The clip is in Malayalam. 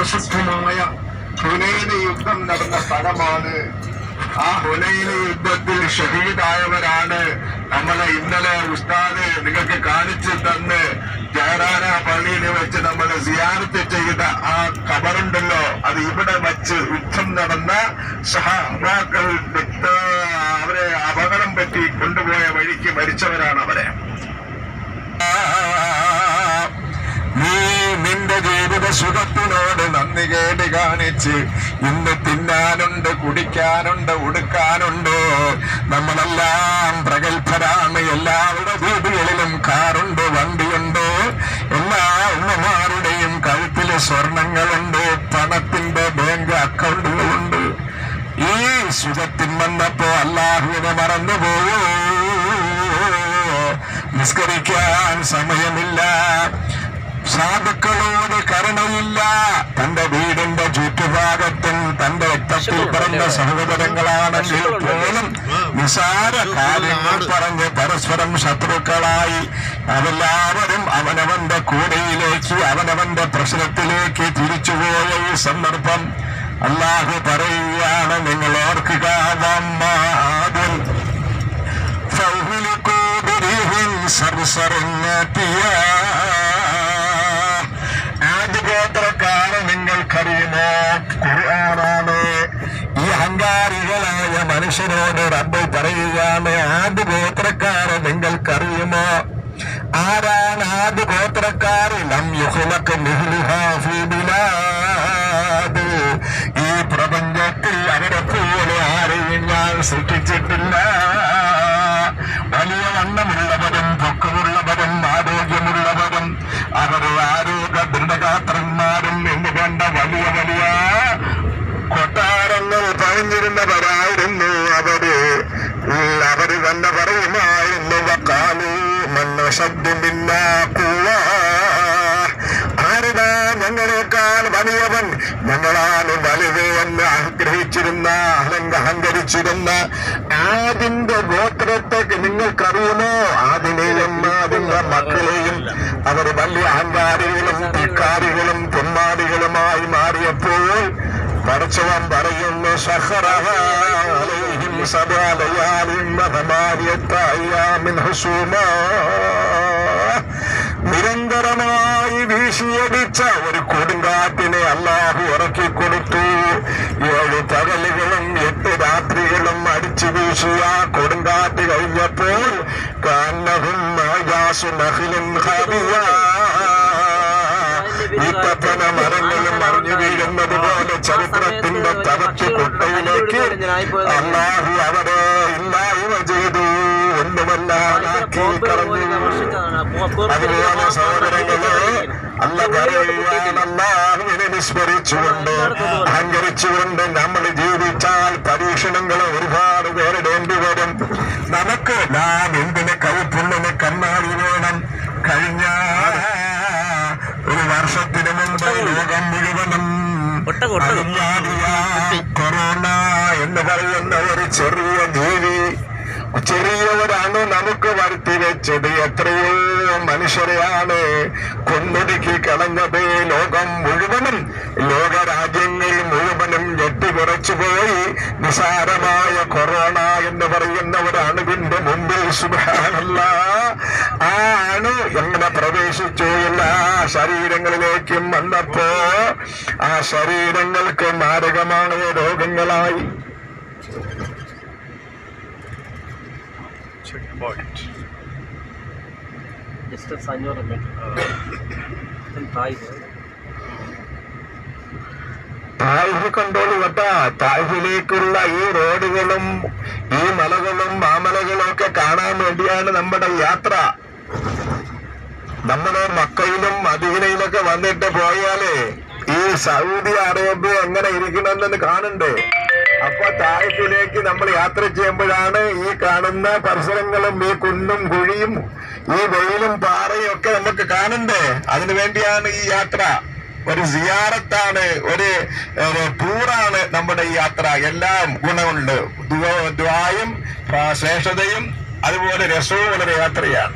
പ്രസിദ്ധമായ ഹുനൈന് യുദ്ധം നടന്ന സ്ഥലമാണ്. ആ ഹുനൈന് യുദ്ധത്തിൽ ഷഹീദായവരാണ് നമ്മളെ ഇന്നലെ ഉസ്താദ് നിങ്ങൾക്ക് കാണിച്ചു തന്ന് ജയറാന പള്ളിയിൽ വെച്ച് നമ്മൾ സിയാറത്ത് ചെയ്ത ആ ഖബറുണ്ടല്ലോ, അത് ഇവിടെ വച്ച് യുദ്ധം നടന്ന സഹാബാക്കൾ അവരെ അപകടം പറ്റി കൊണ്ടുപോയ വഴിക്ക് മരിച്ചവരാണ് അവരെ. നീ നിന്റെ ജീവിത സുഖത്തിനോട് നന്ദി കേട് കാണിച്ച് ഇന്ന് തിന്നാനുണ്ട്, കുടിക്കാനുണ്ട്, ഉടുക്കാനുണ്ട്. നമ്മളെല്ലാം പ്രഗത്ഭരാണ്. എല്ലാവരുടെ വീടുകളിലും കാറുണ്ട്, വണ്ടിയുണ്ട്. എല്ലാ ഉമ്മമാരുടെയും കഴുത്തില് സ്വർണങ്ങളുണ്ട്, പണത്തിന്റെ ബാങ്ക് അക്കൗണ്ടുകളുണ്ട്. ഈ സുഖത്തിൽ വന്നപ്പോ അല്ലാഹുവിനെ മറന്നുപോയോ? നിസ്കരിക്കാൻ സമയമില്ല, സാധുക്കളോട് കരുണയില്ല. തന്റെ വീടിന്റെ ചുറ്റുഭാഗത്തും തന്റെ രക്തത്തിൽ പറഞ്ഞ സഹോദരങ്ങളാണെങ്കിൽ പോലും നിസാര കാര്യങ്ങൾ പറഞ്ഞ് പരസ്പരം ശത്രുക്കളായി അവരെല്ലാവരും അവനവന്റെ കൂടയിലേക്ക് അവനവന്റെ പ്രശ്നത്തിലേക്ക് തിരിച്ചുപോയ ഈ സന്ദർഭം അല്ലാഹു പറയുകയാണ്, നിങ്ങൾ ഓർക്കുക. ആദ്യഗോത്രക്കാരെ നിങ്ങൾക്കറിയുമോ? ഖുർആനാണ്. ഈ അഹങ്കാരികളായ മനുഷ്യരോട് റബ്ബ് പറയുകയാണ്, ആദ്യഗോത്രക്കാരെ നിങ്ങൾക്കറിയുമോ? ആരാണ് ആദ്യഗോത്രക്കാർ? ലം യുഖ്ലഖ് മിസ്ലുഹാ ഫീ ബിലാദ്. ഈ പ്രപഞ്ചത്തിൽ അവരെ പോലെ ആരെയും ഞാൻ സൃഷ്ടിച്ചിട്ടില്ല. വലിയ വണ്ണമുള്ളവരും പൊക്കമുള്ളവരും ആരോഗ്യമുള്ളവരും അവർ ആരോഗ്യ ദൃഢഗാത്രന്മാരും എന്ന് കണ്ട വലിയ വലിയ കൊട്ടാരങ്ങൾ പണിഞ്ഞിരുന്നവരായിരുന്നു അവര്. അവര് തന്നെ പറയുമായിരുന്നു, വഖാലൂ മൻ അശദ്ദു മിന്നാ ഖുവ്വ. ആരുടാ ഞങ്ങളെക്കാൾ വലിയവൻ, ഞങ്ങളാണ് വലുത് എന്ന് ആഗ്രഹിച്ചിരുന്ന അഹങ്കരിച്ചിരുന്ന ആദിന്റെ ഗോത്രത്തെ നിങ്ങൾക്കറിയുമോ? ആദിനെയും ആദിന്റെ മക്കളെയും അവർ വലിയ അഹങ്കാരികളും ധിക്കാരികളും തെമ്മാടികളുമായി മാറിയപ്പോൾ പടച്ചവൻ പറയുന്നു, നിരന്തരമായി വീശിയടിച്ച ഒരു കൊടുങ്കാറ്റിനെ അല്ലാഹു ഇറക്കിക്കൊടുത്തു. 7 പകലുകളും 8 രാത്രികളും അടിച്ചു വീശിയ കൊടുങ്കാറ്റ് കഴിഞ്ഞപ്പോൾ ഈത്തപ്പന മരങ്ങളും മറിഞ്ഞു വീഴുന്നത് പോലെ ചരിത്രത്തിന്റെ തവച്ചു കൊട്ടയിലേക്ക് അല്ലാഹു അവരെ ഇല്ലായ്മ ചെയ്തു, ഒന്നുമല്ലാതാക്കി കളഞ്ഞു. അതുപോലെ സഹോദരങ്ങളെ, അല്ലാഹുവിനെ വിസ്മരിച്ചുകൊണ്ട് അഹങ്കരിച്ചുകൊണ്ട് നമ്മൾ ജീവിച്ചാൽ പരീക്ഷണങ്ങൾ ഒരുപാട് പേരിടേണ്ടി വരും. നമുക്ക് നാം എന്തിന് കൈപ്പുണ്ണിന് കണ്ണാടി വേണം? കഴിഞ്ഞ ഒരു വർഷത്തിന് മുമ്പ് ലോകം മുഴുവനും കൊറോണ എന്ന് പറയുന്ന ഒരു ചെറിയ ജീവി, ചെറിയവരാണ് നമുക്ക് വരുത്തി വെച്ചത്. എത്രയോ മനുഷ്യരെയാണ് കൊന്നൊടുക്കി കളഞ്ഞത്. ലോകം മുഴുവനും, ലോകരാജ്യങ്ങൾ മുഴുവനും ഞെട്ടിക്കുറച്ചു പോയി. നിസാരമായ കൊറോണ എന്ന് പറയുന്ന ഒരു അണുവിന്റെ മുമ്പിൽ സുബ്ഹാനല്ലാഹ് ആ അണു എങ്ങനെ പ്രവേശിച്ചു എല്ലാ ശരീരങ്ങളിലേക്കും വന്നപ്പോ ആ ശരീരങ്ങൾക്ക് മാരകമായ രോഗങ്ങളായി. Checkpoint. Distance 500 meter. തായ്ഫ് കണ്ടോളൂ കേട്ടാ. തായ്ഫിലേക്കുള്ള ഈ റോഡുകളും ഈ മലകളും മാമലകളും ഒക്കെ കാണാൻ വേണ്ടിയാണ് നമ്മുടെ യാത്ര. നമ്മുടെ മക്കയിലും മദീനയിലൊക്കെ വന്നിട്ട് പോയാലേ ഈ സൗദി അറേബ്യ എങ്ങനെ ഇരിക്കണമെന്ന് കാണണ്ടേ? അപ്പൊ തായ്ഫിലേക്ക് നമ്മൾ യാത്ര ചെയ്യുമ്പോഴാണ് ഈ കാണുന്ന പരിസരങ്ങളും ഈ കുന്നും കുഴിയും ഈ വെയിലും പാറയും ഒക്കെ നമുക്ക് കാണണ്ടേ? അതിനു വേണ്ടിയാണ് ഈ യാത്ര. ഒരു സിയാറത്താണ്, ഒരു ടൂറാണ് നമ്മുടെ ഈ യാത്ര. എല്ലാം ഗുണമുണ്ട്. ദ്വായും ശ്രേഷ്ഠതയും അതുപോലെ രസവും ഉള്ളൊരു യാത്രയാണ്.